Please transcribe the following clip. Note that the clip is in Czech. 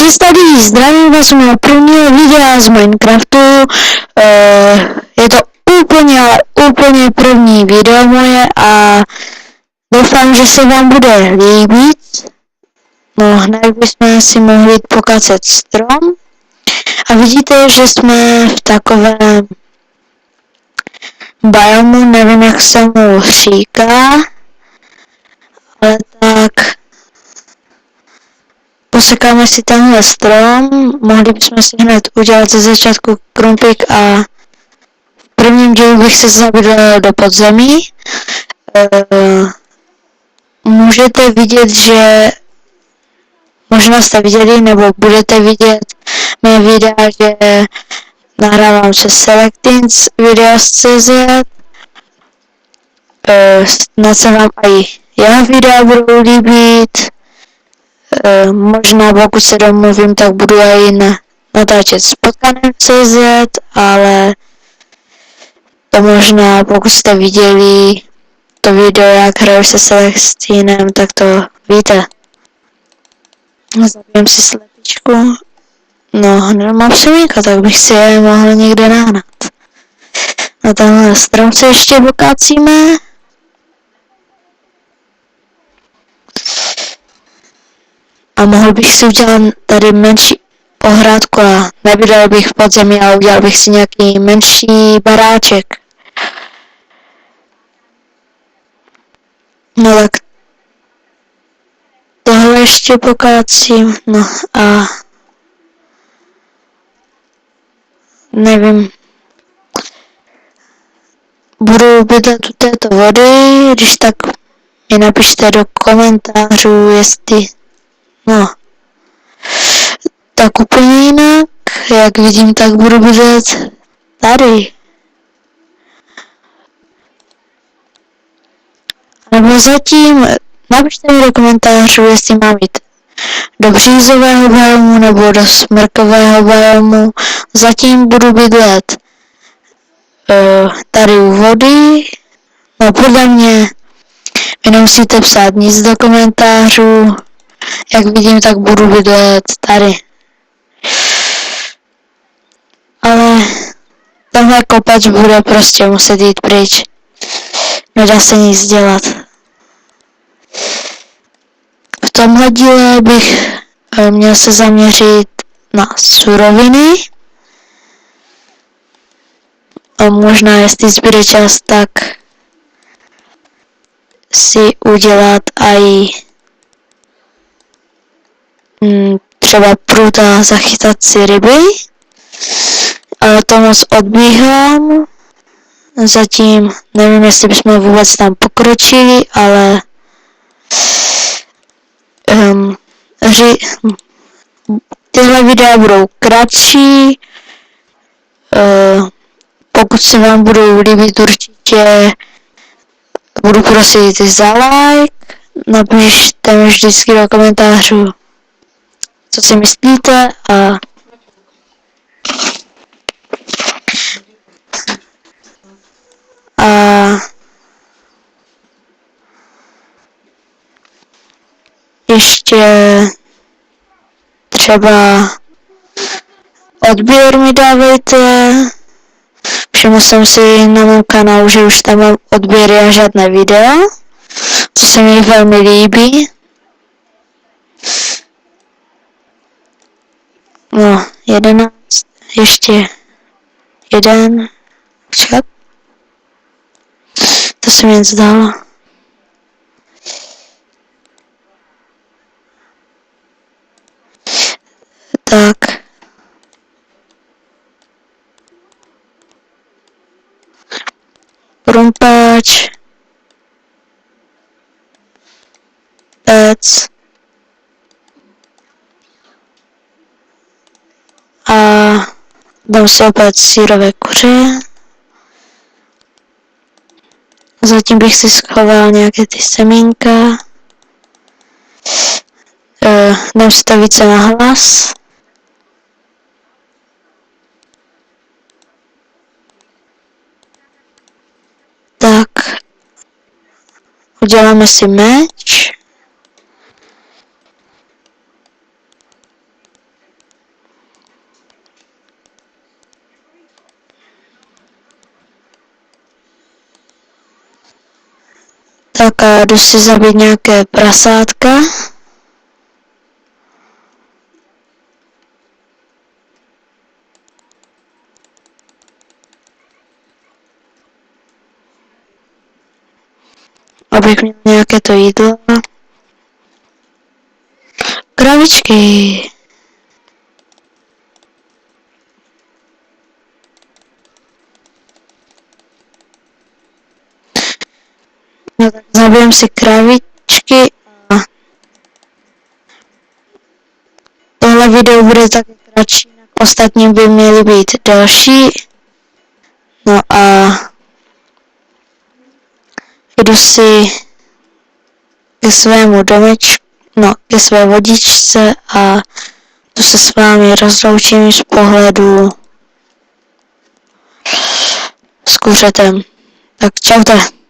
Takže tady zdravím vás u mého prvního videa z Minecraftu. Je to úplně první video moje a doufám, že se vám bude líbit. No, hned bychom si mohli pokacet strom. A vidíte, že jsme v takovém biomu, nevím, jak se mu říká, ale tak posekáme si tenhle strom, mohli bychom si hned udělat ze začátku krumpík a v prvním dílu bych se zabydlel do podzemí. Můžete vidět, že možná jste viděli, nebo budete vidět mé videa, že nahrávám přes Selectins Videos.cz. Snad se vám i jeho videa budou líbit. Možná pokud se domluvím, tak budu i natáčet s Potkanem.cz, ale to možná, pokud jste viděli to video, jak hraju se Selectinem, tak to víte. Zabijem si slepičku. No, nemám přemýšlet, tak bych si je mohl někde nahnat. Na tenhle strom se ještě pokácíme. A mohl bych si udělat tady menší ohrádku a nebydlel bych v podzemí a udělal bych si nějaký menší baráček. No tak tohle ještě pokácím, no a nevím. Budu bydlet u této vody, když tak mi napište do komentářů, jestli, no, tak úplně jinak, jak vidím, tak budu bydlet tady. Nebo zatím, napište mi do komentářů, jestli mám jít do břízového biomu nebo do smrkového biomu. Zatím budu bydlet tady u vody. No podle mě mi nemusíte psát nic do komentářů. Jak vidím, tak budu bydlet tady. Ale tenhle kopač bude prostě muset jít pryč. Nedá se nic dělat. V tomhle díle bych měl se zaměřit na suroviny. A možná, jestli zbyde čas, tak si udělat i třeba prut a zachytat si ryby. Ale to moc odbíhám. Zatím nevím, jestli bychom vůbec tam pokročili, ale tyhle videa budou kratší. Pokud se vám budou líbit, určitě budu prosit za like. Napište mi vždycky do komentářů, co si myslíte a ještě třeba odběr mi dávejte. Všiml jsem si na mém kanálu, že už tam mám odběry a žádné video, co se mi velmi líbí. No, 11, ještě jeden, počkat. To se mi něco dalo. Tak. Krumpáč. Pec. A dám si opět sýrové kuře. Zatím bych si schoval nějaké ty semínka. Dám si to více na hlas. Tak. Uděláme si meč. Tak a jdu si zabít nějaké prasátka. Abych měl nějaké to jídlo. Kravičky. No tak zabijem si kravičky a tohle video bude taky kratší, ostatní by měly být delší. No a jdu si ke svému domečku, no ke své vodičce a tu se s vámi rozloučím z pohledu s kuřetem. Tak čaute.